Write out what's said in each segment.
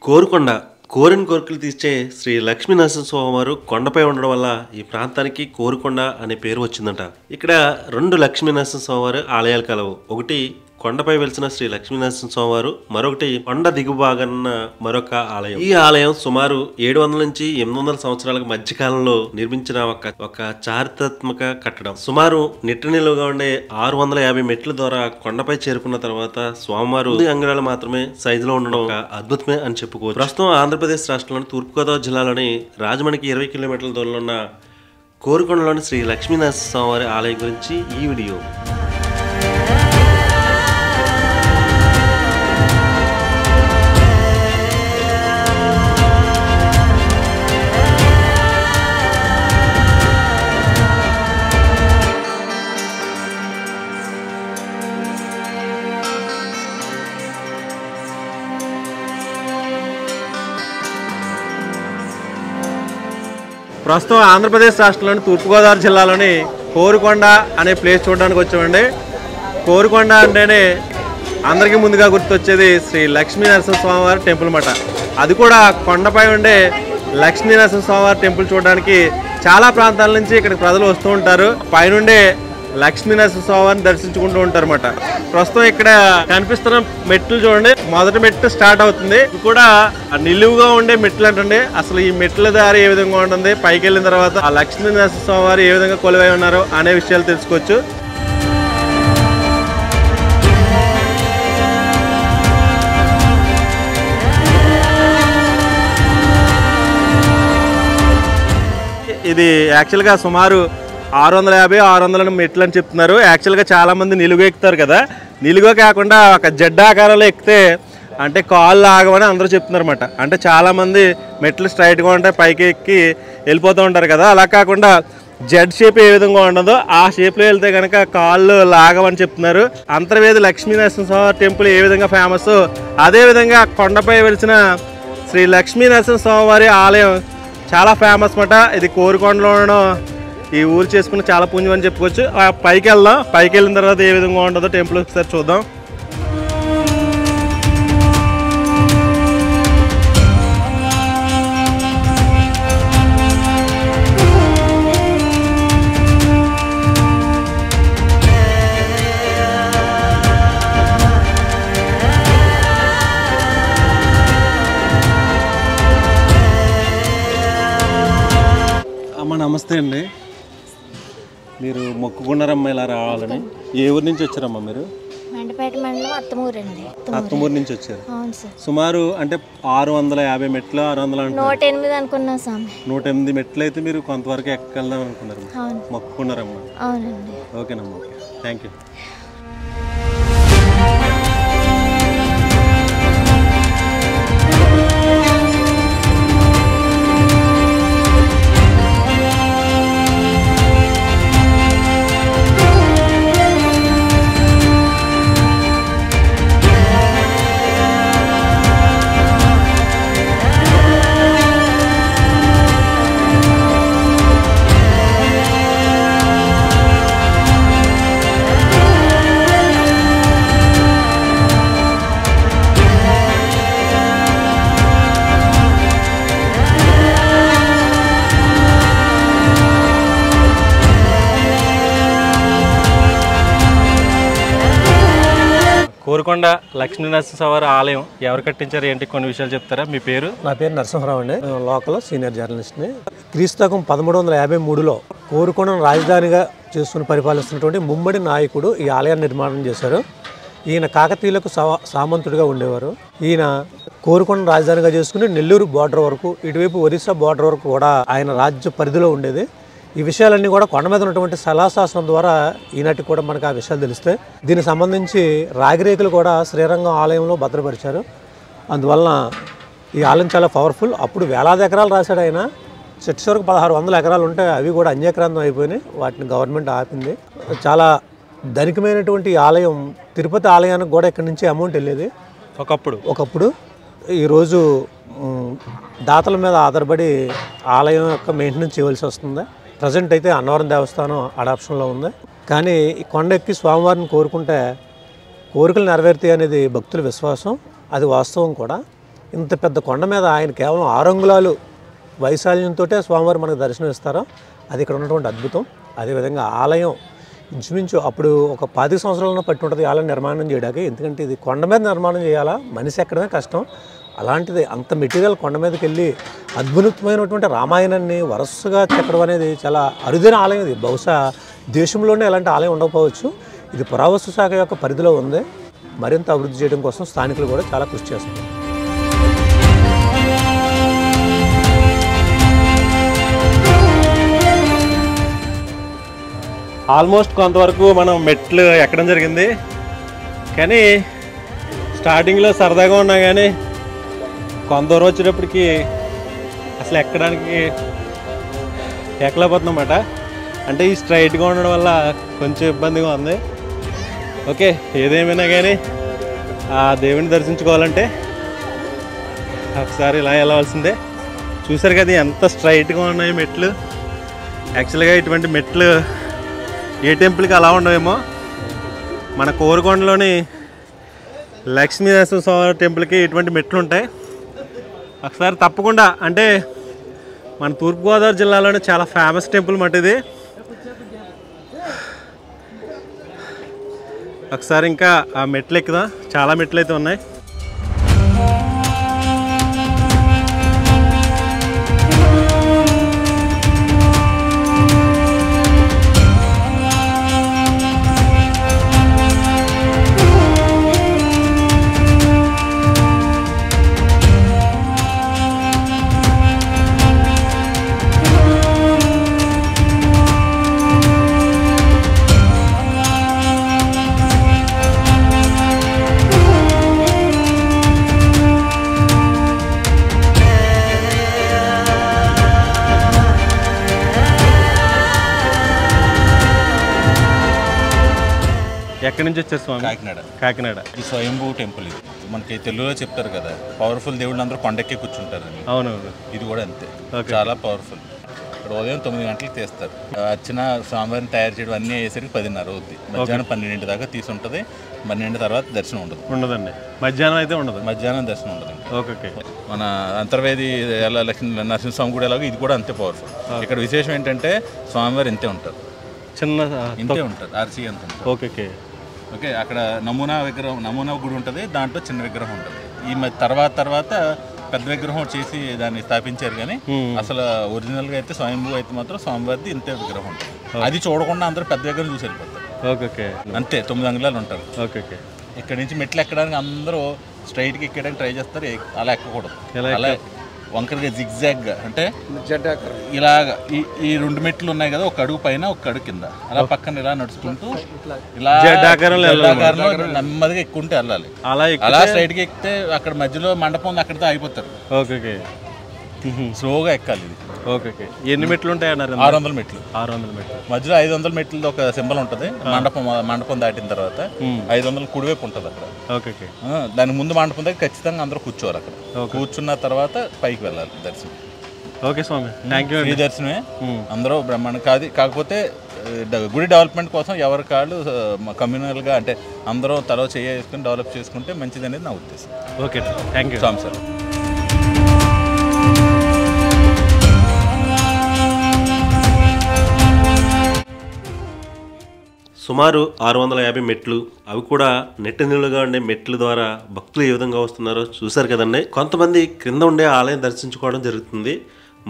కోరుకొండ కోరిన కోరికలు తీర్చే శ్రీ లక్ష్మీనరసింహస్వామివారు కొండపై ఉండడం వల్ల ఈ ప్రాంతానికి కోరుకొండ అనే పేరు వచ్చిందంట. ఇక్కడ 2 లక్ష్మీనరసింహస్వామివారి ఆలయాలు కలవు. ఒకటి కొండపై వెలిసిన శ్రీ లక్ష్మీనరసింహస్వామివారు, మరొకటి కొండ దిగుభాగాన మరొక ఆలయం. ఈ ఆలయం సుమారు 700 నుంచి 800 సంవత్సరాల మధ్యకాలంలో నిర్మించిన ఒక చారిత్రాత్మక కట్టడం. సుమారు నిట్టనిలువుగా ఉండే 650 మెట్ల ద్వారా కొండపై చేరుకున్న తర్వాత స్వామివారు అంగుళాలు మాత్రమే సైజులో ఉండడం ఒక అద్భుతమే అని చెప్పుకోవచ్చు. ప్రస్తుతం ఆంధ్రప్రదేశ్ రాష్ట్రంలోని తూర్పుగోదావరి జిల్లాలోని రాజమండ్రికి 20 కిలోమీటర్ల దూరంలో ఉన్న కోరుకొండలోని శ్రీ లక్ష్మీనరసింహస్వామివారి ఆలయం గురించి ఈ వీడియో. ప్రస్తుతం ఆంధ్రప్రదేశ్ రాష్ట్రంలోని తూర్పుగోదావరి జిల్లాలోని కోరుకొండ అనే ప్లేస్ చూడడానికి వచ్చామండి. కోరుకొండ అంటేనే అందరికీ ముందుగా గుర్తొచ్చేది శ్రీ లక్ష్మీనరసింహస్వామివారి టెంపుల్ మాట. అది కూడా కొండపై ఉండే లక్ష్మీనరసింహస్వామివారి టెంపుల్ చూడడానికి చాలా ప్రాంతాల నుంచి ఇక్కడికి ప్రజలు వస్తూ ఉంటారు. పైనుండే లక్ష్మీనరసింహస్వామివారిని దర్శించుకుంటూ ఉంటారు అన్నమాట. ప్రస్తుతం ఇక్కడ కనిపిస్తున్న మెట్లు చూడండి, మొదటి మెట్టు స్టార్ట్ అవుతుంది. ఇది కూడా నిలువుగా ఉండే మెట్లు అంటండి. అసలు ఈ మెట్ల దారి ఏ విధంగా ఉంటుంది, పైకి వెళ్ళిన తర్వాత ఆ లక్ష్మీనరసింహస్వామివారు ఏ విధంగా కొలువై ఉన్నారో అనే విషయాలు తెలుసుకోవచ్చు. ఇది యాక్చువల్గా సుమారు 650-600 మెట్లు అని చెప్తున్నారు. యాక్చువల్గా చాలామంది నిలుగు ఎక్కుతారు కదా, నిలుగు కాకుండా ఒక జెడ్ ఆకారంలో ఎక్కితే అంటే కాళ్ళు ఆగమని అందరూ చెప్తున్నారు అన్నమాట. అంటే చాలామంది మెట్లు స్ట్రైట్గా ఉంటాయి, పైకి ఎక్కి వెళ్ళిపోతూ ఉంటారు కదా, అలా కాకుండా జెడ్ షేప్ ఏ విధంగా ఉండదో ఆ షేప్లో వెళ్తే కనుక కాళ్ళు లాగమని చెప్తున్నారు. అంతర్వేది లక్ష్మీనరసింహస్వామి టెంపుల్ ఏ విధంగా ఫేమస్, అదేవిధంగా కొండపై వెలిసిన శ్రీ లక్ష్మీనరసింహస్వామి వారి ఆలయం చాలా ఫేమస్ అన్నమాట. ఇది కోరుకొండలో ఈ ఊరు చేసుకుని చాలా పుణ్యం అని చెప్పుకోవచ్చు. పైకి వెళ్దాం, పైకి వెళ్ళిన తర్వాత ఏ విధంగా ఉంటుందో టెంపుల్ ఒకసారి చూద్దాం. అమ్మ నమస్తే అండి. మీరు మొక్కుకున్నారమ్మా ఇలా రావాలని. ఏ ఊరు నుంచి వచ్చారమ్మా మీరు? మండపేట మండలం అత్తమూరు అండి. అత్తమూరు నుంచి వచ్చారు. అవును సార్. సుమారు అంటే 650 మెట్లు, 600 108 అనుకున్నాం స్వామి. 108 మెట్లు అయితే మీరు కొంతవరకు ఎక్కగలుగుదాం అనుకున్నారు, మొక్కుకున్నారమ్మా. అవునండి. ఓకేనమ్మా, థ్యాంక్ యూ. కోరుకొండ లక్ష్మీనరసింహస్వామి ఆలయం ఎవరు కట్టించారు ఏంటి కొన్ని విషయాలు చెప్తారా? మీ పేరు? నా పేరు నరసింహరావు అండి, లోకల్ సీనియర్ జర్నలిస్ట్ని. క్రీస్తకం 1353లో కోరుకొండను రాజధానిగా చేసుకుని పరిపాలిస్తున్నటువంటి ముమ్మడి నాయకుడు ఈ ఆలయాన్ని నిర్మాణం చేశారు. ఈయన కాకతీయులకు సామంతుడిగా ఉండేవారు. ఈయన కోరుకొండ రాజధానిగా చేసుకుని నెల్లూరు బార్డర్ వరకు, ఇటువైపు ఒరిస్సా బార్డర్ వరకు కూడా ఆయన రాజ్య పరిధిలో ఉండేది. ఈ విషయాలన్నీ కూడా కొండ మీద ఉన్నటువంటి శిలాశాసనం ద్వారా ఈనాటికి కూడా మనకు ఆ విషయాలు తెలుస్తాయి. దీనికి సంబంధించి రాగిరేకులు కూడా శ్రీరంగం ఆలయంలో భద్రపరిచారు. అందువలన ఈ ఆలయం చాలా పవర్ఫుల్. అప్పుడు వేలాది ఎకరాలు రాశాడు ఆయన. చివరికి 1600 ఎకరాలు ఉంటే అవి కూడా అన్యక్రాంతం అయిపోయినాయి. వాటిని గవర్నమెంట్ ఆపింది. చాలా ధనికమైనటువంటి ఆలయం. తిరుపతి ఆలయానికి కూడా ఇక్కడి నుంచి అమౌంట్ వెళ్ళేది ఒకప్పుడు. ఈరోజు దాతల మీద ఆధారపడి ఆలయం యొక్క మెయింటెనెన్స్ చేయవలసి వస్తుంది. ప్రజెంట్ అయితే అన్నవరం దేవస్థానం అడాప్షన్లో ఉంది. కానీ ఈ కొండ ఎక్కి స్వామివారిని కోరుకుంటే కోరికలు నెరవేరుతాయి అనేది భక్తుల విశ్వాసం, అది వాస్తవం కూడా. ఇంత పెద్ద కొండ మీద ఆయన కేవలం 6 అంగుళాలు వైశాల్యంతో స్వామివారు మనకు దర్శనం ఇస్తారో అది ఇక్కడ ఉన్నటువంటి అద్భుతం. అదేవిధంగా ఆలయం ఇంచుమించు అప్పుడు ఒక 10 సంవత్సరాలను పట్టి ఉంటుంది ఆలయం నిర్మాణం చేయడానికి. ఎందుకంటే ఇది కొండ మీద నిర్మాణం చేయాలా, మనిషి ఎక్కడమే కష్టం. అలాంటిది అంత మెటీరియల్ కొండ మీదకి వెళ్ళి అద్భుతమైనటువంటి రామాయణాన్ని వరుసగా చెక్కడం అనేది చాలా అరుదైన ఆలయం. ఇది బహుశా దేశంలోనే ఎలాంటి ఆలయం ఉండకపోవచ్చు. ఇది పురావస్తు శాఖ యొక్క పరిధిలో ఉంది. మరింత అభివృద్ధి చేయడం కోసం స్థానికులు కూడా చాలా కృషి చేస్తున్నారు. ఆల్మోస్ట్ కొంతవరకు మనం మెట్లు ఎక్కడం జరిగింది, కానీ స్టార్టింగ్లో సరదాగా ఉన్నా కానీ కొంత దూరం వచ్చేటప్పటికి అసలు ఎక్కడానికి ఎక్కలేకపోతున్నమాట. అంటే ఈ స్ట్రైట్గా ఉండడం వల్ల కొంచెం ఇబ్బందిగా ఉంది. ఓకే, ఏదేమైనా కానీ ఆ దేవుని దర్శించుకోవాలంటే ఒకసారి ఇలా వెళ్ళవలసిందే. చూసారు కదా ఎంత స్ట్రైట్గా ఉన్నాయి మెట్లు. యాక్చువల్గా ఇటువంటి మెట్లు ఏ టెంపుల్కి అలా ఉండవేమో. మన కోరుకొండలోని లక్ష్మీనరసింహ స్వామి టెంపుల్కి ఇటువంటి మెట్లు ఉంటాయి. ఒకసారి తప్పకుండా, అంటే మన తూర్పుగోదావరి జిల్లాలోనే చాలా ఫేమస్ టెంపుల్ మాట ఇది. ఒకసారి ఇంకా ఆ మెట్లు ఎక్కుదాం. చాలా మెట్లు అయితే ఉన్నాయి. ఎక్కడి నుంచి వచ్చారు స్వామి? కాకినాడ. ఈ స్వయంభూ టెంపుల్ ఇది మనకి తెలుగులో చెప్తారు కదా, పవర్ఫుల్ దేవుళ్ళు అందరూ కొండెక్కి కూర్చుంటారని. అవునవును, ఇది కూడా అంతే, చాలా పవర్ఫుల్. ఇక్కడ ఉదయం 9 గంటలకు తీస్తారు. అర్చన స్వామివారిని తయారు చేయడం అన్నీ అయ్యేసరికి 10:30 అవుద్ది. మధ్యాహ్నం 12 దాకా తీసి ఉంటుంది. 12 తర్వాత దర్శనం ఉండదండి. మధ్యాహ్నం అయితే ఉండదు. మధ్యాహ్నం దర్శనం ఉండదు. ఓకే. మన అంతర్వేది ఎలా లక్ష్మీ నరసింహస్వామి గుడి ఎలాగో ఇది కూడా అంతే పవర్ఫుల్. ఇక్కడ విశేషం ఏంటంటే స్వామివారు ఇంతే ఉంటారు, ఇంతే ఉంటారు, ఆర్సీ అంత ఉంటారు. ఓకే. అక్కడ నమూనా గుడి ఉంటుంది, దాంట్లో చిన్న విగ్రహం ఉంటుంది. ఈ తర్వాత పెద్ద విగ్రహం చేసి దాన్ని స్థాపించారు. కానీ అసలు ఒరిజినల్గా అయితే స్వయంభూ అయితే మాత్రం స్వామివారిది ఇంతే విగ్రహం ఉంటుంది. అది చూడకుండా అందరూ పెద్ద విగ్రహం చూసి వెళ్ళిపోతారు. అంతే 9 అంగుళాలు ఉంటారు. ఇక్కడ నుంచి మెట్లు ఎక్కడానికి అందరూ స్ట్రైట్గా ఎక్కడానికి ట్రై చేస్తారు. అలా ఎక్కకూడదు, అలా వంకరగా జిగ్జాగ్గా, అంటే ఇలాగ ఈ 2 మెట్లు ఉన్నాయి కదా, ఒక అడుగు పైన ఒక అడుగు కింద, అలా పక్కన ఇలా నడుచుకుంటూ ఇలా నెమ్మదిగా ఎక్కుంటే వెళ్ళాలి. అలా స్ట్రైట్ గా ఎక్కితే అక్కడ మధ్యలో మండపం ఉంది, అక్కడితో ఆగిపోతారు. స్లోగా ఎక్కాలి ఇది. ఎన్ని మెట్లు ఉంటాయి అన్నారు? 600 మెట్లు. మధ్యలో 500 మెట్లు ఒక సింబల్ ఉంటుంది. మండపం దాటిన తర్వాత 500 కుడివైపు ఉంటుంది అక్కడ. దాని ముందు మండపం దగ్గర ఖచ్చితంగా అందరూ కూర్చోవాలి. అక్కడ కూర్చున్న తర్వాత పైకి వెళ్ళాలి దర్శనం. ఓకే స్వామి, థ్యాంక్ యూ. ఫ్రీ దర్శనమే, అందరూ బ్రహ్మాండం. కాకపోతే గుడి డెవలప్మెంట్ కోసం ఎవరి కాళ్ళు కమ్యూనల్గా, అంటే అందరూ తలో చేసుకుని డెవలప్ చేసుకుంటే మంచిది అనేది నా ఉద్దేశం. Okay, thank you sir. సుమారు 650 మెట్లు, అవి కూడా నెట్ట నిలుగా ఉండే మెట్ల ద్వారా భక్తులు ఏ విధంగా వస్తున్నారో చూశారు కదండి. కొంతమంది క్రింద ఉండే ఆలయం దర్శించుకోవడం జరుగుతుంది.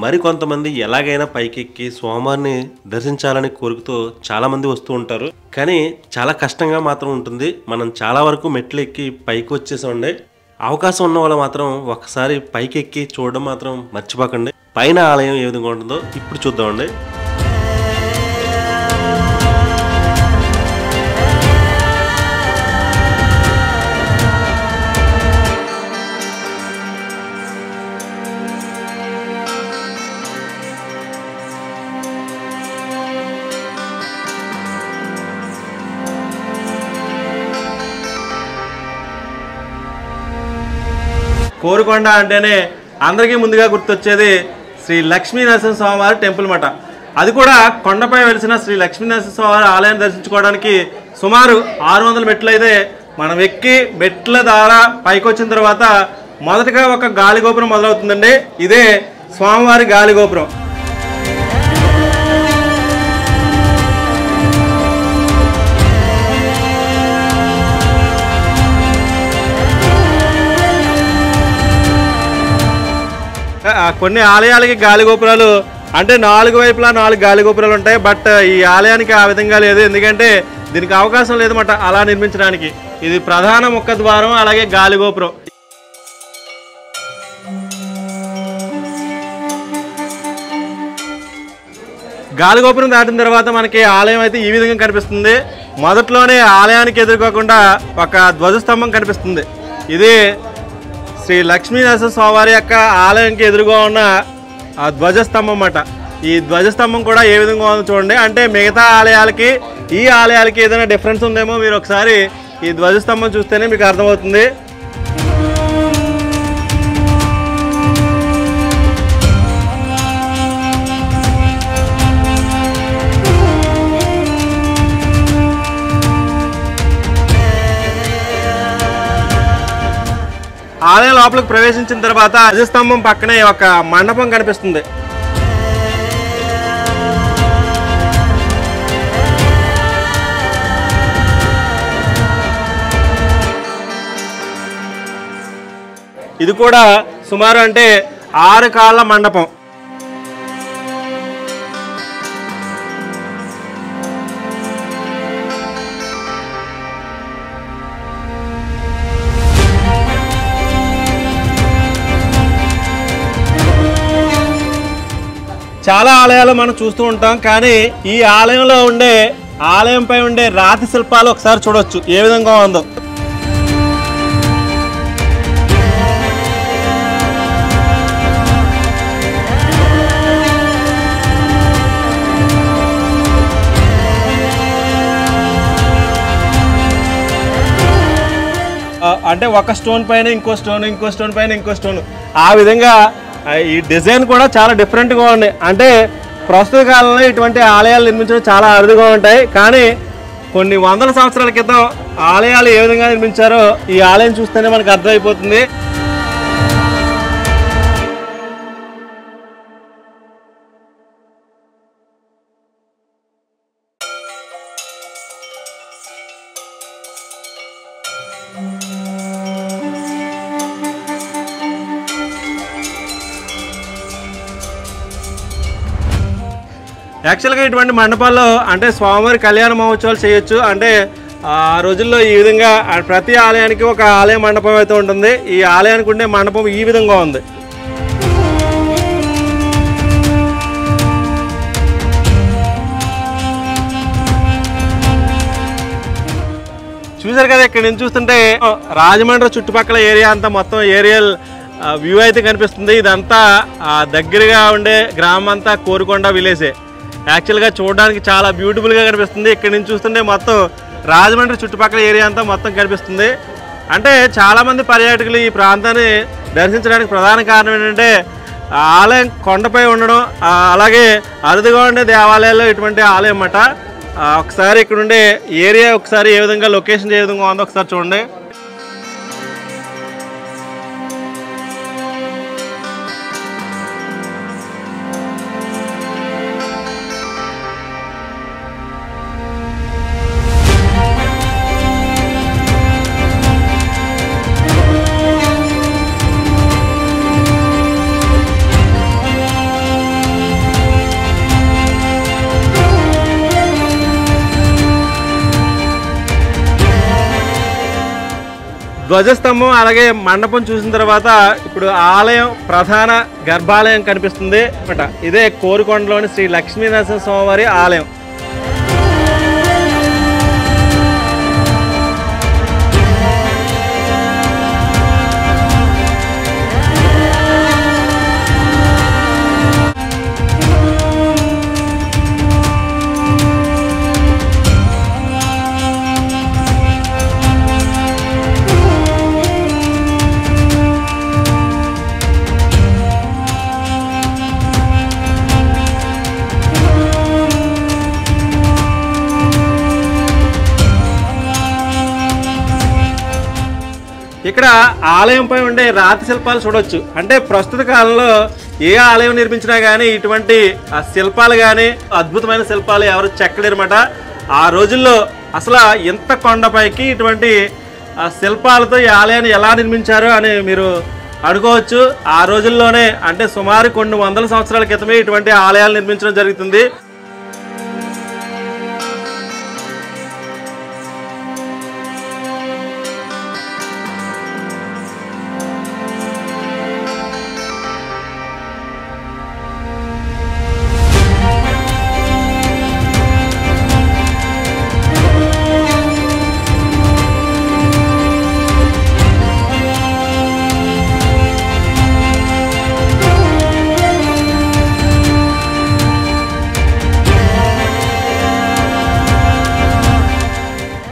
మరి కొంతమంది ఎలాగైనా పైకెక్కి స్వామివారిని దర్శించాలని కోరికతో చాలామంది వస్తూ ఉంటారు. కానీ చాలా కష్టంగా మాత్రం ఉంటుంది. మనం చాలా వరకు మెట్లు ఎక్కి పైకి వచ్చేసామండి. అవకాశం ఉన్న వాళ్ళు మాత్రం ఒకసారి పైకి ఎక్కి చూడడం మాత్రం మర్చిపోకండి. పైన ఆలయం ఏ విధంగా ఉంటుందో ఇప్పుడు చూద్దామండి. కోరుకొండ అంటేనే అందరికీ ముందుగా గుర్తొచ్చేది శ్రీ లక్ష్మీనరసింహ స్వామివారి టెంపుల్ మాట. అది కూడా కొండపై వెలిసిన శ్రీ లక్ష్మీనరసింహస్వామి ఆలయాన్ని దర్శించుకోవడానికి సుమారు 600 మెట్లు అయితే మనం ఎక్కి మెట్ల ద్వారా పైకి వచ్చిన తర్వాత మొదటగా ఒక గాలిగోపురం మొదలవుతుందండి. ఇదే స్వామివారి గాలిగోపురం. కొన్ని ఆలయాలకి గాలిగోపురాలు అంటే 4 వైపులా 4 గాలిగోపురాలు ఉంటాయి. బట్ ఈ ఆలయానికి ఆ విధంగా లేదు, ఎందుకంటే దీనికి అవకాశం లేదన్నమాట అలా నిర్మించడానికి. ఇది ప్రధాన ముఖద్వారం, అలాగే గాలిగోపురం. గాలిగోపురం దాటిన తర్వాత మనకి ఆలయం అయితే ఈ విధంగా కనిపిస్తుంది. మొదట్లోనే ఆలయానికి ఎదుర్కోకుండా ఒక ధ్వజస్తంభం కనిపిస్తుంది. ఇది శ్రీ లక్ష్మీనరసింహస్వామి వారి యొక్క ఆలయానికి ఎదురుగా ఉన్న ఆ ధ్వజస్తంభం అన్నమాట. ఈ ధ్వజస్తంభం కూడా ఏ విధంగా ఉందో చూడండి. అంటే మిగతా ఆలయాలకి ఈ ఆలయాలకి ఏదైనా డిఫరెన్స్ ఉందేమో మీరు ఒకసారి ఈ ధ్వజస్తంభం చూస్తేనే మీకు అర్థమవుతుంది. ఆలయం లోపలికి ప్రవేశించిన తర్వాత ధ్వజస్తంభం పక్కనే ఒక మండపం కనిపిస్తుంది. ఇది కూడా సుమారు అంటే 6 కాళ్ళ మండపం. చాలా ఆలయాలు మనం చూస్తూ ఉంటాం, కానీ ఈ ఆలయంపై ఉండే రాతి శిల్పాలు ఒకసారి చూడొచ్చు ఏ విధంగా ఉందో. అంటే ఒక స్టోన్ పైన ఇంకో స్టోన్, ఇంకో స్టోన్ పైన ఇంకో స్టోన్, ఆ విధంగా ఈ డిజైన్ కూడా చాలా డిఫరెంట్గా ఉంది. అంటే ప్రస్తుత కాలంలో ఇటువంటి ఆలయాలు నిర్మించడం చాలా అరుదుగా ఉంటాయి, కానీ కొన్ని వందల సంవత్సరాల క్రితం ఆలయాలు ఏ విధంగా నిర్మించారో ఈ ఆలయం చూస్తేనే మనకు అర్థమైపోతుంది. యాక్చువల్గా ఇటువంటి మండపాల్లో అంటే స్వామివారి కళ్యాణ మహోత్సవాలు చేయొచ్చు. అంటే ఆ రోజుల్లో ఈ విధంగా ప్రతి ఆలయానికి ఒక ఆలయ మండపం అయితే ఉంటుంది. ఈ ఆలయానికి ఉండే మండపం ఈ విధంగా ఉంది. చూసారు కదా, ఇక్కడ నుంచి చూస్తుంటే రాజమండ్రి చుట్టుపక్కల ఏరియా అంతా మొత్తం ఏరియల్ వ్యూ అయితే కనిపిస్తుంది. ఇదంతా దగ్గరగా ఉండే గ్రామం అంతా కోరుకొండ విలేజే. యాక్చువల్గా చూడడానికి చాలా బ్యూటిఫుల్గా కనిపిస్తుంది. ఇక్కడ నుంచి చూస్తుంటే మొత్తం రాజమండ్రి చుట్టుపక్కల ఏరియా అంతా మొత్తం కనిపిస్తుంది. అంటే చాలామంది పర్యాటకులు ఈ ప్రాంతాన్ని దర్శించడానికి ప్రధాన కారణం ఏంటంటే ఆలయం కొండపై ఉండడం, అలాగే అరుదుగా ఉండే దేవాలయాల్లో ఇటువంటి ఆలయం అన్నమాట. ఒకసారి ఇక్కడ ఉండే ఏరియా ఒకసారి ఏ విధంగా లొకేషన్ ఏ విధంగా ఉందో ఒకసారి చూడండి. ధ్వజస్తంభం అలాగే మండపం చూసిన తర్వాత ఇప్పుడు ఆలయం ప్రధాన గర్భాలయం కనిపిస్తుంది అన్నమాట. ఇదే కోరుకొండలోని శ్రీ లక్ష్మీనరసింహస్వామి వారి ఆలయం. ఇక్కడ ఆలయంపై ఉండే రాతి శిల్పాలు చూడొచ్చు. అంటే ప్రస్తుత కాలంలో ఏ ఆలయం నిర్మించినా కానీ ఇటువంటి శిల్పాలు కానీ అద్భుతమైన శిల్పాలు ఎవరు చెక్కలేరన్నమాట. ఆ రోజుల్లో అసలు ఎంత కొండపైకి ఇటువంటి శిల్పాలతో ఈ ఆలయాన్ని ఎలా నిర్మించారు అని మీరు అనుకోవచ్చు. ఆ రోజుల్లోనే అంటే సుమారు కొన్ని వందల సంవత్సరాల క్రితమే ఇటువంటి ఆలయాలు నిర్మించడం జరుగుతుంది.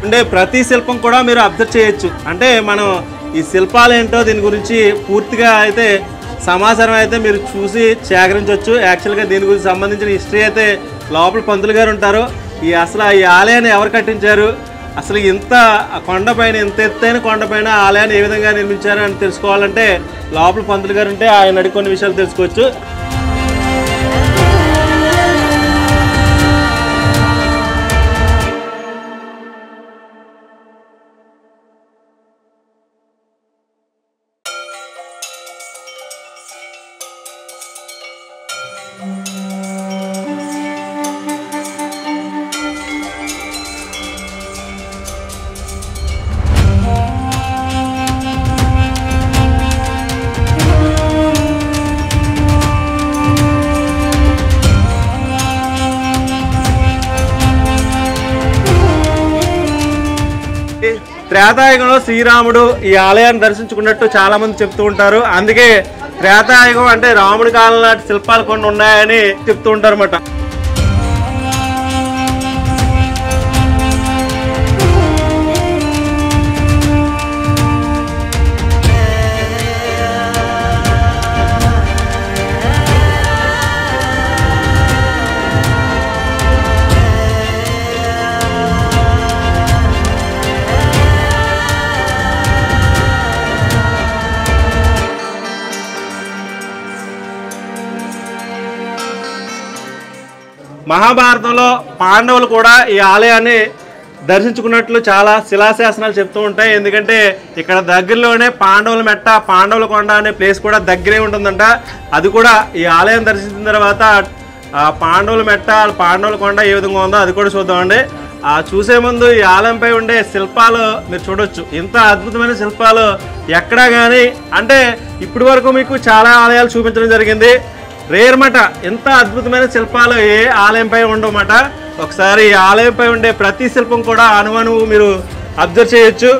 అంటే ప్రతి శిల్పం కూడా మీరు అబ్జర్వ్ చేయొచ్చు. అంటే మనం ఈ శిల్పాలు ఏంటో దీని గురించి పూర్తిగా అయితే సమాచారం అయితే మీరు చూసి సేకరించవచ్చు. యాక్చువల్గా దీని గురించి సంబంధించిన హిస్టరీ అయితే లోపల పంతులు గారు ఉంటారు. అసలు ఈ ఆలయాన్ని ఎవరు కట్టించారు, అసలు ఇంత కొండపైన ఇంత ఎత్తైన కొండపైన ఆలయాన్ని ఏ విధంగా నిర్మించారు అని తెలుసుకోవాలంటే లోపల పంతులు గారు ఉంటే ఆయన అడిగి కొన్ని విషయాలు తెలుసుకోవచ్చు. త్రేతాయుగంలో శ్రీరాముడు ఈ ఆలయాన్ని దర్శించుకున్నట్టు చాలా మంది చెప్తూ ఉంటారు. అందుకే త్రేతాయుగం అంటే రాముడి కాలం నాటి శిల్పాలు కొన్ని ఉన్నాయని చెప్తూ ఉంటారు అన్నమాట. మహాభారతంలో పాండవులు కూడా ఈ ఆలయాన్ని దర్శించుకున్నట్లు చాలా శిలాశాసనాలు చెప్తూ ఉంటాయి. ఎందుకంటే ఇక్కడ దగ్గరలోనే పాండవుల మెట్ట, పాండవుల కొండ అనే ప్లేస్ కూడా దగ్గరే ఉంటుందంట. అది కూడా ఈ ఆలయం దర్శించిన తర్వాత పాండవుల మెట్ట, పాండవుల కొండ ఏ విధంగా ఉందో అది కూడా చూద్దామండి. చూసే ముందు ఈ ఆలయంపై ఉండే శిల్పాలు మీరు చూడొచ్చు. ఇంత అద్భుతమైన శిల్పాలు ఎక్కడా కానీ అంటే ఇప్పటి వరకు మీకు చాలా ఆలయాలు చూపించడం జరిగింది. రేర్ మాట ఎంత అద్భుతమైన శిల్పాలు ఏ ఆలయంపై ఉండవన్నమాట. ఒకసారి ఈ ఆలయంపై ఉండే ప్రతి శిల్పం కూడా అణువణువు మీరు అబ్జర్వ్ చేయొచ్చు.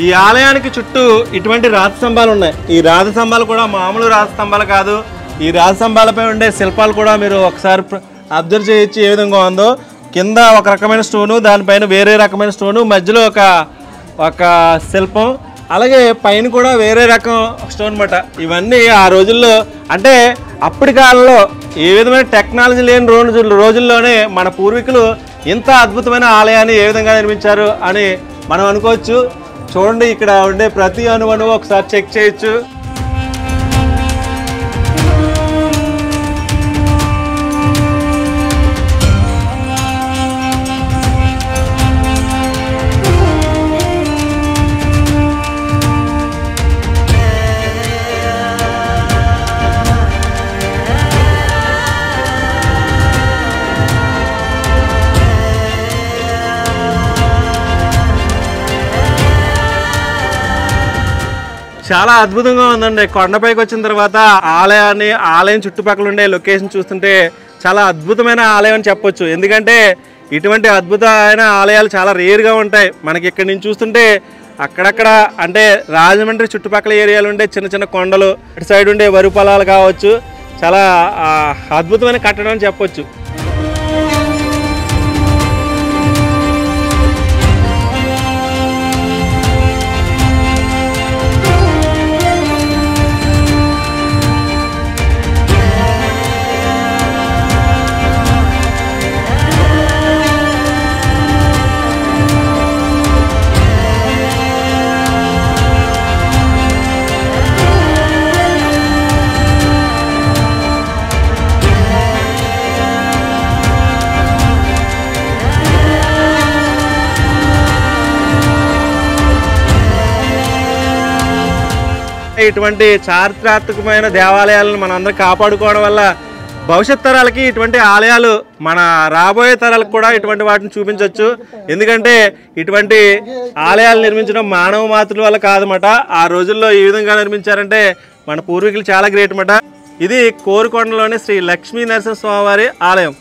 ఈ ఆలయానికి చుట్టూ ఇటువంటి రాతి స్తంభాలు ఉన్నాయి. ఈ రాతి స్తంభాలు కూడా మామూలు రాతి స్తంభాలు కాదు. ఈ రాతి స్తంభాలపై ఉండే శిల్పాలు కూడా మీరు ఒకసారి అబ్జర్వ్ చేయొచ్చు ఏ విధంగా ఉందో. కింద ఒక రకమైన స్టోను, దానిపైన వేరే రకమైన స్టోను, మధ్యలో ఒక శిల్పం, అలాగే పైన కూడా వేరే రకం స్టోన్ అన్నమాట. ఇవన్నీ ఆ రోజుల్లో అంటే అప్పటి కాలంలో ఏ విధమైన టెక్నాలజీ లేని రోజుల్లోనే మన పూర్వీకులు ఇంత అద్భుతమైన ఆలయాన్ని ఏ విధంగా నిర్మించారు అని మనం అనుకోవచ్చు. చూడండి, ఇక్కడ ఉండే ప్రతి అణువణువు ఒకసారి చెక్ చేయొచ్చు. చాలా అద్భుతంగా ఉందండి. కొండపైకి వచ్చిన తర్వాత ఆలయం చుట్టుపక్కల ఉండే లొకేషన్ చూస్తుంటే చాలా అద్భుతమైన ఆలయం అని చెప్పొచ్చు. ఎందుకంటే ఇటువంటి అద్భుతమైన ఆలయాలు చాలా రేర్గా ఉంటాయి. మనకి ఇక్కడి నుంచి చూస్తుంటే అక్కడక్కడ అంటే రాజమండ్రి చుట్టుపక్కల ఏరియాలు ఉండే చిన్న చిన్న కొండలు, అటు సైడ్ ఉండే వరి పొలాలు కావచ్చు, చాలా అద్భుతమైన కట్టడం అని చెప్పొచ్చు. ఇటువంటి చారిత్రాత్మకమైన దేవాలయాలను మనం అందరం కాపాడుకోవడం వల్ల భవిష్యత్ తరాలకి ఇటువంటి ఆలయాలు మన రాబోయే తరాలకు కూడా ఇటువంటి వాటిని చూపించవచ్చు. ఎందుకంటే ఇటువంటి ఆలయాలు నిర్మించడం మానవ మాతృల వల్ల కాదన్నమాట. ఆ రోజుల్లో ఈ విధంగా నిర్మించారంటే మన పూర్వీకులు చాలా గ్రేట్ అన్నమాట. ఇది కోరుకొండలోని శ్రీ లక్ష్మీ నరసింహస్వామివారి ఆలయం.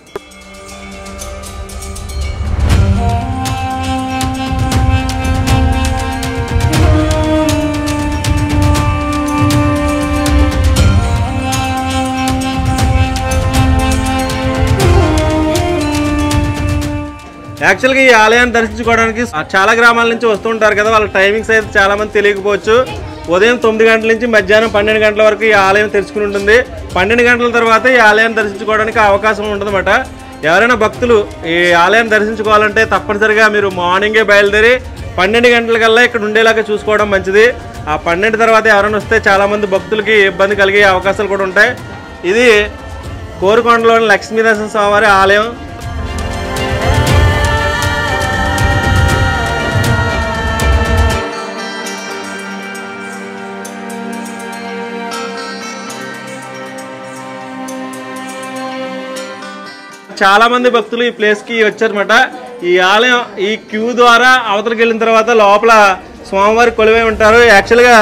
యాక్చువల్గా ఈ ఆలయాన్ని దర్శించుకోవడానికి చాలా గ్రామాల నుంచి వస్తూ ఉంటారు కదా, వాళ్ళ టైమింగ్స్ అయితే చాలా మంది తెలియకపోవచ్చు. ఉదయం 9 గంటల నుంచి మధ్యాహ్నం 12 గంటల వరకు ఈ ఆలయం తెరుచుకుని ఉంటుంది. 12 గంటల తర్వాత ఈ ఆలయాన్ని దర్శించుకోవడానికి అవకాశం ఉంటుందన్నమాట. ఎవరైనా భక్తులు ఈ ఆలయాన్ని దర్శించుకోవాలంటే తప్పనిసరిగా మీరు మార్నింగే బయలుదేరి 12 గంటలకల్లా ఇక్కడ ఉండేలాగా చూసుకోవడం మంచిది. ఆ 12 తర్వాత ఎవరైనా వస్తే చాలామంది భక్తులకి ఇబ్బంది కలిగే అవకాశాలు కూడా ఉంటాయి. ఇది కోరుకొండలోని లక్ష్మీనరసింహస్వామివారి ఆలయం. చాలా మంది భక్తులు ఈ ప్లేస్కి వచ్చారన్నమాట. ఈ ఆలయం ఈ క్యూ ద్వారా అవతలకి వెళ్ళిన తర్వాత లోపల స్వామివారి కొలువై ఉంటారు. యాక్చువల్గా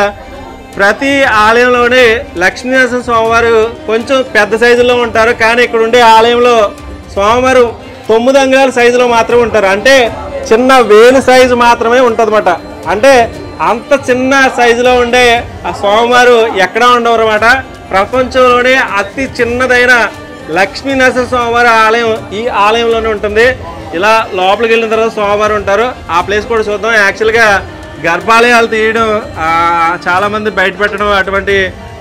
ప్రతి ఆలయంలోనే లక్ష్మీనరసింహ స్వామివారు కొంచెం పెద్ద సైజులో ఉంటారు, కానీ ఇక్కడ ఉండే ఆలయంలో స్వామివారు 9 అంగుళాల సైజులో మాత్రమే ఉంటారు. అంటే చిన్న వేలు సైజు మాత్రమే ఉంటుందన్నమాట. అంటే అంత చిన్న సైజులో ఉండే ఆ స్వామివారు ఎక్కడా ఉండవు అన్నమాట. ప్రపంచంలోనే అతి చిన్నదైన లక్ష్మీ నరసింహ స్వామివారి ఆలయం ఈ ఆలయంలోనే ఉంటుంది. ఇలా లోపలికి వెళ్ళిన తర్వాత స్వామివారు ఉంటారు. ఆ ప్లేస్ కూడా చూద్దాం. యాక్చువల్గా గర్భాలయాలు తీయడం చాలామంది బయట పెట్టడం అటువంటి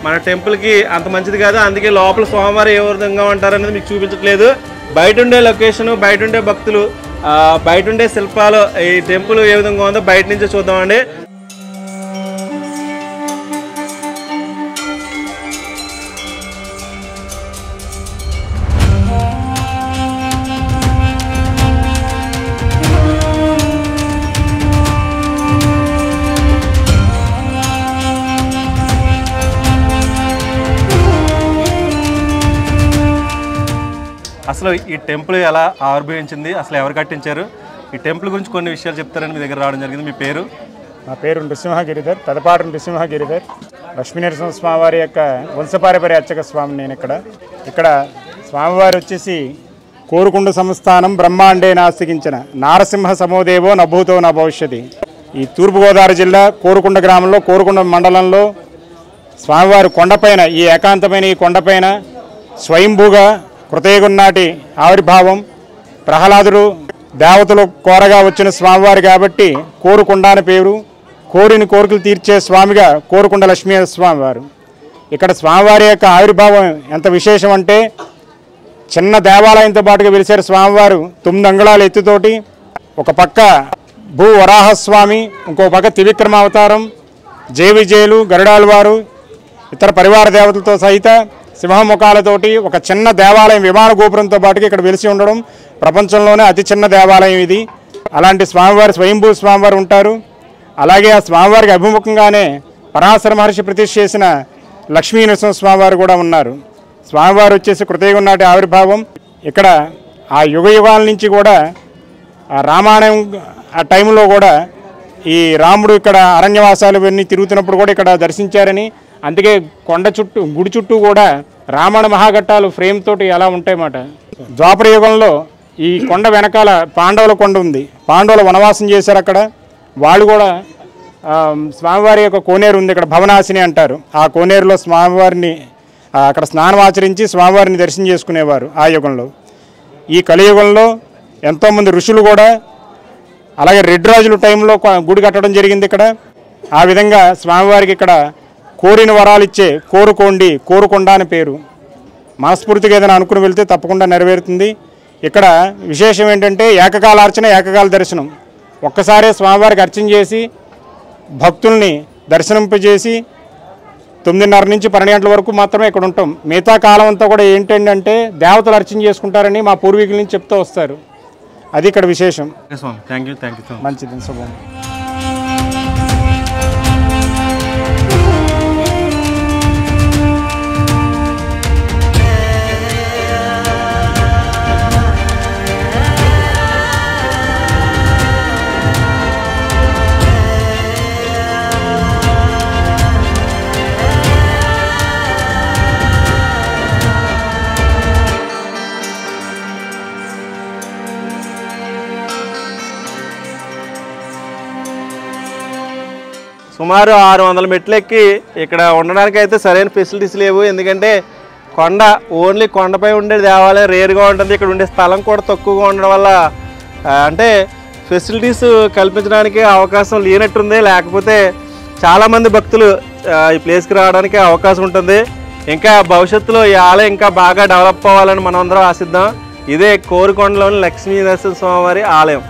మన టెంపుల్కి అంత మంచిది కాదు. అందుకే లోపల స్వామివారు ఏ విధంగా ఉంటారు అనేది మీకు చూపించట్లేదు. బయట ఉండే లొకేషను, బయట ఉండే భక్తులు, బయట ఉండే శిల్పాలు, ఈ టెంపుల్ ఏ విధంగా ఉందో బయట నుంచే చూద్దామండి. అసలు ఈ టెంపుల్ ఎలా ఆవిర్భవించింది, అసలు ఎవరు కట్టించారు, ఈ టెంపుల్ గురించి కొన్ని విషయాలు చెప్తారని మీ దగ్గర రావడం జరిగింది. మీ పేరు? నా పేరు నృసింహగిరిధర్, పెదపాటి నృసింహగిరిధర్. లక్ష్మీనరసింహ స్వామివారి యొక్క వంశపారంపర్య అర్చక స్వామి. నేను ఇక్కడ స్వామివారి వచ్చేసి కోరుకొండ సంస్థానం బ్రహ్మాండే నాస్తికించిన నారసింహ సమోదేవో నభూతో నా భవిష్యతి. ఈ తూర్పుగోదావరి జిల్లా కోరుకొండ గ్రామంలో, కోరుకొండ మండలంలో స్వామివారి కొండపైన, ఈ ఏకాంతమైన ఈ కొండపైన స్వయంభూగా కృతయుగం ఆవిర్భావం. ప్రహ్లాదుడు దేవతలు కోరగా వచ్చిన స్వామివారు కాబట్టి కోరుకొండ అని పేరు. కోరిని కోరికలు తీర్చే స్వామిగా కోరుకొండ లక్ష్మీ స్వామివారు. ఇక్కడ స్వామివారి యొక్క ఆవిర్భావం ఎంత విశేషం అంటే, చిన్న దేవాలయంతో పాటుగా వెలిసారు స్వామివారు 9 అంగుళాల ఎత్తుతోటి. ఒక పక్క భూ వరాహస్వామి, ఇంకో పక్క త్రివిక్రమావతారం, జయ విజయులు, గరుడాళ్వారు, ఇతర పరివార దేవతలతో సహిత సింహముఖాలతోటి ఒక చిన్న దేవాలయం, విమాన గోపురంతో పాటుగా ఇక్కడ వెలిసి ఉండడం ప్రపంచంలోనే అతి చిన్న దేవాలయం ఇది. అలాంటి స్వామివారి స్వయంభూ స్వామివారు ఉంటారు. అలాగే ఆ స్వామివారికి అభిముఖంగానే పరాశర మహర్షి ప్రతిష్ఠ చేసిన లక్ష్మీ నరసింహ స్వామివారు కూడా ఉన్నారు. స్వామివారు వచ్చేసి కృతయుగం నాటి ఆవిర్భావం. ఇక్కడ ఆ యుగ యుగాల నుంచి కూడా ఆ రామాయణం ఆ టైంలో కూడా ఈ రాముడు ఇక్కడ అరణ్యవాసాలు ఇవన్నీ తిరుగుతున్నప్పుడు కూడా ఇక్కడ దర్శించారని, అందుకే కొండ చుట్టూ, గుడి చుట్టూ కూడా రామాయణ మహాఘట్టాలు ఫ్రేమ్ తోటి అలా ఉంటాయన్నమాట. ద్వాపర యుగంలో ఈ కొండ వెనకాల పాండవుల కొండ ఉంది. పాండవులు వనవాసం చేశారు అక్కడ. వాళ్ళు కూడా స్వామివారి యొక్క కోనేరు ఉంది ఇక్కడ, భవనాశిని అంటారు. ఆ కోనేరులో స్వామివారిని అక్కడ స్నానం ఆచరించి స్వామివారిని దర్శనం చేసుకునేవారు ఆ యుగంలో. ఈ కలియుగంలో ఎంతోమంది ఋషులు కూడా, అలాగే రెడ్డి రాజుల టైంలో గుడి కట్టడం జరిగింది ఇక్కడ. ఆ విధంగా స్వామివారికి ఇక్కడ కోరిన వరాలు ఇచ్చే కోరుకోండి, కోరుకొండ అని పేరు. మనస్ఫూర్తిగా ఏదైనా అనుకుని వెళ్తే తప్పకుండా నెరవేరుతుంది. ఇక్కడ విశేషం ఏంటంటే ఏకకాల అర్చన, ఏకకాల దర్శనం. ఒక్కసారే స్వామివారికి అర్చన చేసి భక్తుల్ని దర్శనింపజేసి 9:30 నుంచి 12 గంటల వరకు మాత్రమే ఇక్కడ ఉంటాం. మిగతా కాలం అంతా కూడా ఏంటంటే దేవతలు అర్చన చేసుకుంటారని మా పూర్వీకుల నుంచి చెప్తూ వస్తారు. అది ఇక్కడ విశేషం. Thank you. మంచిది, శుభం. సుమారు 600 మెట్లు ఎక్కి ఇక్కడ ఉండడానికి అయితే సరైన ఫెసిలిటీస్ లేవు. ఎందుకంటే కొండ ఓన్లీ కొండపై ఉండే దేవాలయం రేరుగా ఉంటుంది. ఇక్కడ ఉండే స్థలం కూడా తక్కువగా ఉండడం వల్ల అంటే ఫెసిలిటీస్ కల్పించడానికి అవకాశం లేనట్టుంది. లేకపోతే చాలామంది భక్తులు ఈ ప్లేస్కి రావడానికి అవకాశం ఉంటుంది. ఇంకా భవిష్యత్తులో ఈ ఆలయం ఇంకా బాగా డెవలప్ అవ్వాలని మనం అందరం ఆశిద్దాం. ఇదే కోరుకొండలోని లక్ష్మీ నరసింహస్వామివారి ఆలయం.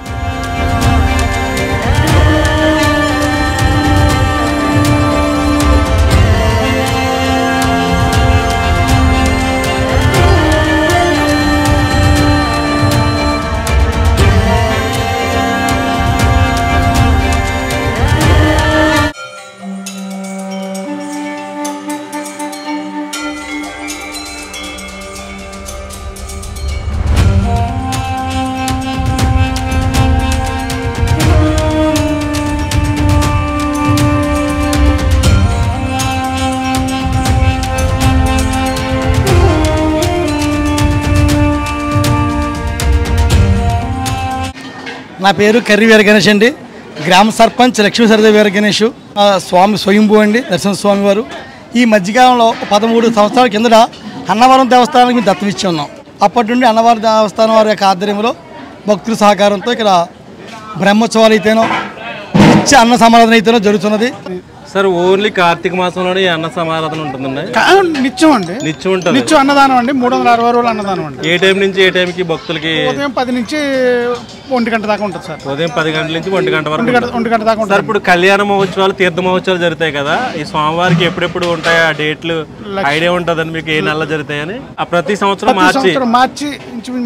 నా పేరు కర్రి వీర గణేష్ అండి. గ్రామ సర్పంచ్ లక్ష్మీ సరదేవి వీర గణేష్. స్వామి స్వయంభూ అండి నరసింహస్వామి వారు. ఈ మధ్యకాలంలో 13 సంవత్సరాల కిందట అన్నవరం దేవస్థానానికి మేము దత్తం ఇచ్చి ఉన్నాం. అప్పటి నుండి అన్నవరం దేవస్థానం వారి యొక్క ఆధ్వర్యంలో భక్తుల సహకారంతో ఇక్కడ బ్రహ్మోత్సవాలు అయితేనో నిత్య అన్న సమారాధన అయితేనో జరుగుతున్నది. సార్ ఓన్లీ కార్తీక మాసంలోనే అన్న సమారాధన ఉంటుందండి? నిత్యం అండి, నిత్యం ఉంటుంది. నిత్యం అన్నదానం అండి. 360 రోజులు అన్నదానం అండి. ఏ టైం నుంచి ఏ టైంకి భక్తులకి? ఉదయం 10 నుంచి 1 గంట దాకా ఉంటుంది సార్. ఉదయం 10 గంటల నుంచి 1 గంట వరకు. 1 గంట దాకా ఉంటుంది సార్. ఇప్పుడు కళ్యాణ మహోత్సవాలు, తీర్థ మహోత్సవాలు జరుగుతాయి కదా, ఈ స్వామివారికి ఎప్పుడెప్పుడు ఉంటాయి ఆ డేట్లు ఐడియా ఉంటుందని మీకు? ఏ నెలలో జరుగుతాయని? ప్రతి సంవత్సరం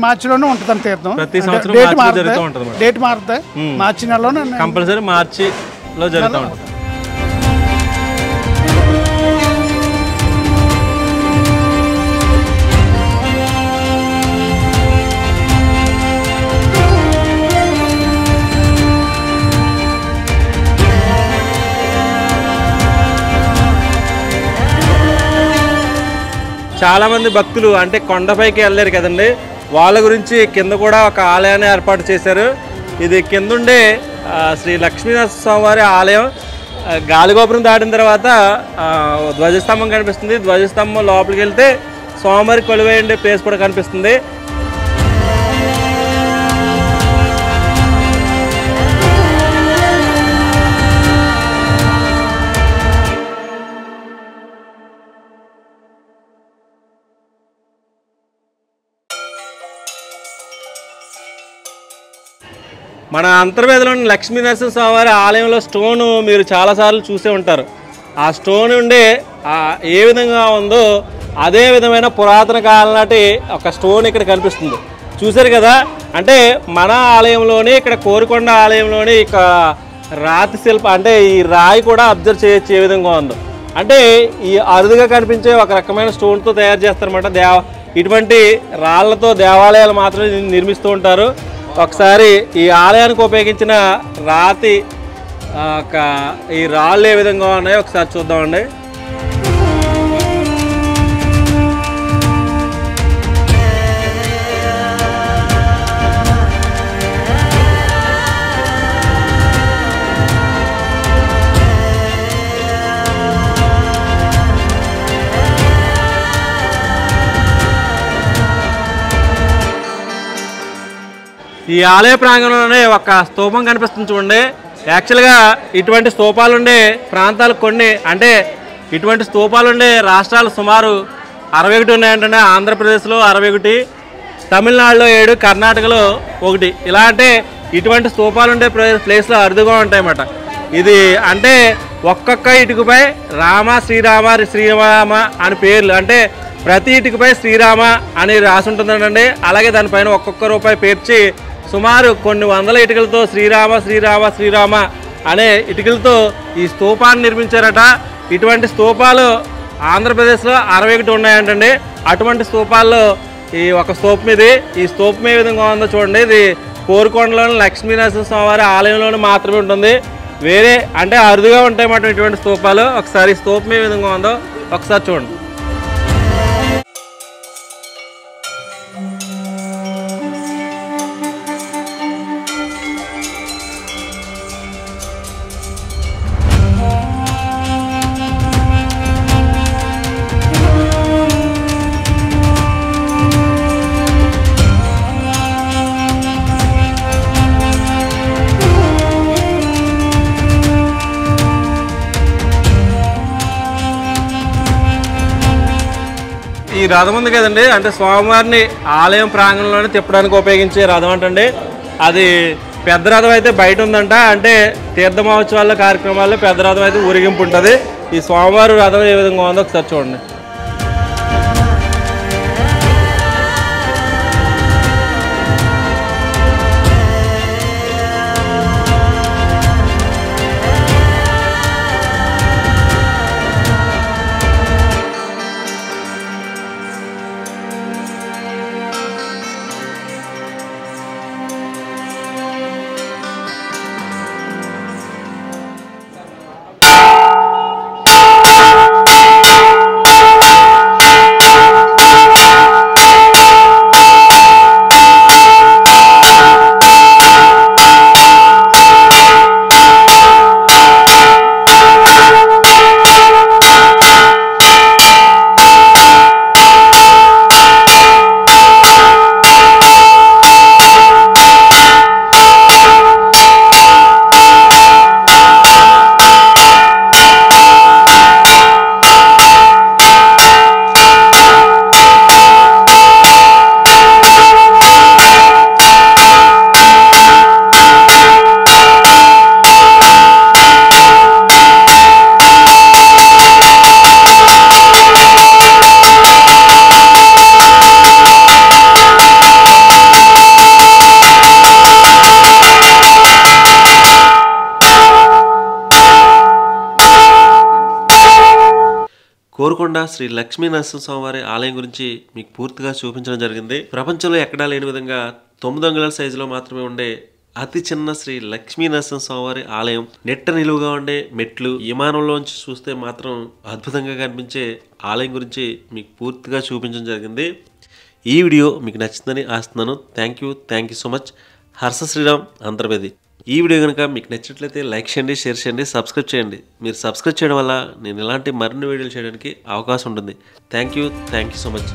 మార్చిలోనే ఉంటుంది తీర్థం. ప్రతి సంవత్సరం జరుగుతూ ఉంటుంది. డేట్ మారుతాయి. మార్చి నెలలోనే కంపల్సరీ మార్చిలో జరుగుతూ ఉంటుంది. చాలామంది భక్తులు అంటే కొండపైకి వెళ్ళలేరు కదండి, వాళ్ళ గురించి కింద కూడా ఒక ఆలయాన్ని ఏర్పాటు చేశారు. ఇది కిందుండే శ్రీ లక్ష్మీనరసింహస్వామివారి ఆలయం. గాలిగోపురం దాటిన తర్వాత ధ్వజస్తంభం కనిపిస్తుంది. ధ్వజస్తంభం లోపలికి వెళ్తే స్వామివారి కొలువై ఉండే ప్లేస్ కూడా కనిపిస్తుంది. మన అంతర్వేదలోని లక్ష్మీ నరసింహస్వామివారి ఆలయంలో స్టోను మీరు చాలాసార్లు చూసే ఉంటారు. ఆ స్టోన్ ఉండే ఏ విధంగా ఉందో అదే విధమైన పురాతన కాలం నాటి ఒక స్టోన్ ఇక్కడ కనిపిస్తుంది. చూసారు కదా, అంటే మన ఆలయంలోని ఇక్కడ కోరుకొండ ఆలయంలోని ఇక రాతి శిల్ప అంటే ఈ రాయి కూడా అబ్జర్వ్ చేయొచ్చు ఏ విధంగా ఉందో. అంటే ఈ అరుదుగా కనిపించే ఒక రకమైన స్టోన్తో తయారు చేస్తారన్నమాట. ఇటువంటి రాళ్లతో దేవాలయాలు మాత్రమే నిర్మిస్తూ ఉంటారు. ఒకసారి ఈ ఆలయానికి ఉపయోగించిన రాతి ఈ రాళ్ళు ఏ విధంగా ఉన్నాయో ఒకసారి చూద్దామండి. ఈ ఆలయ ప్రాంగణంలోనే ఒక స్తూపం కనిపిస్తుంది చూడండి. యాక్చువల్గా ఇటువంటి స్తూపాలు ఉండే ప్రాంతాలు కొన్ని, అంటే ఇటువంటి స్తూపాలు ఉండే రాష్ట్రాలు సుమారు 61 ఉన్నాయంటే ఆంధ్రప్రదేశ్లో 61, తమిళనాడులో 7, కర్ణాటకలో 1. ఇలా అంటే ఇటువంటి స్తూపాలు ఉండే ప్లేస్లో అరుదుగా ఉంటాయన్నమాట. ఇది అంటే ఒక్కొక్క ఇటుకపై రామ శ్రీరామ శ్రీరామ అని పేర్లు, అంటే ప్రతి ఇటుకపై శ్రీరామ అని రాసి ఉంటుందండి. అలాగే దానిపైన ఒక్కొక్క రూపాయి పేర్చి సుమారు కొన్ని వందల ఇటుకలతో శ్రీరామ శ్రీరామ శ్రీరామ అనే ఇటుకలతో ఈ స్తూపాన్ని నిర్మించారట. ఇటువంటి స్తూపాలు ఆంధ్రప్రదేశ్లో 61 ఉన్నాయంటండి. అటువంటి స్తూపాల్లో ఈ ఒక స్తూపం ఇది. ఈ స్తూపం ఏ విధంగా ఉందో చూడండి. ఇది కోరుకొండలోని లక్ష్మీ నరసింహస్వామి ఆలయంలోనే మాత్రమే ఉంటుంది. వేరే అంటే అరుదుగా ఉంటాయి మాట ఇటువంటి స్తూపాలు. ఒకసారి స్తూపం ఏ విధంగా ఉందో ఒకసారి చూడండి. ఈ రథం ఉంది కదండి, అంటే స్వామివారిని ఆలయం ప్రాంగణంలోనే తిప్పడానికి ఉపయోగించే రథం అంటండి. అది పెద్ద రథం అయితే బయట ఉందంట. అంటే తీర్థ మహోత్సవాల కార్యక్రమాల్లో పెద్ద రథం అయితే ఊరేగింపు ఉంటుంది. ఈ స్వామివారి రథం ఏ విధంగా ఉందో ఒకసారి చూడండి. కోరుకొండ శ్రీ లక్ష్మీ నరసింహస్వామి వారి ఆలయం గురించి మీకు పూర్తిగా చూపించడం జరిగింది. ప్రపంచంలో ఎక్కడా లేని విధంగా 9 అంగుళాల సైజులో మాత్రమే ఉండే అతి చిన్న శ్రీ లక్ష్మీ నరసింహస్వామి వారి ఆలయం, నెట్ట నిలువుగా ఉండే మెట్లు, విమానంలోంచి చూస్తే మాత్రం అద్భుతంగా కనిపించే ఆలయం గురించి మీకు పూర్తిగా చూపించడం జరిగింది. ఈ వీడియో మీకు నచ్చిందని ఆస్తున్నాను. Thank you so much. Harsha Sriram Antarvedi. ఈ వీడియో కనుక మీకు నచ్చినట్లయితే లైక్ చేయండి, షేర్ చేయండి, సబ్స్క్రైబ్ చేయండి. మీరు సబ్స్క్రైబ్ చేయడం వల్ల నేను ఇలాంటి మరిన్ని వీడియోలు చేయడానికి అవకాశం ఉంటుంది. Thank you so much.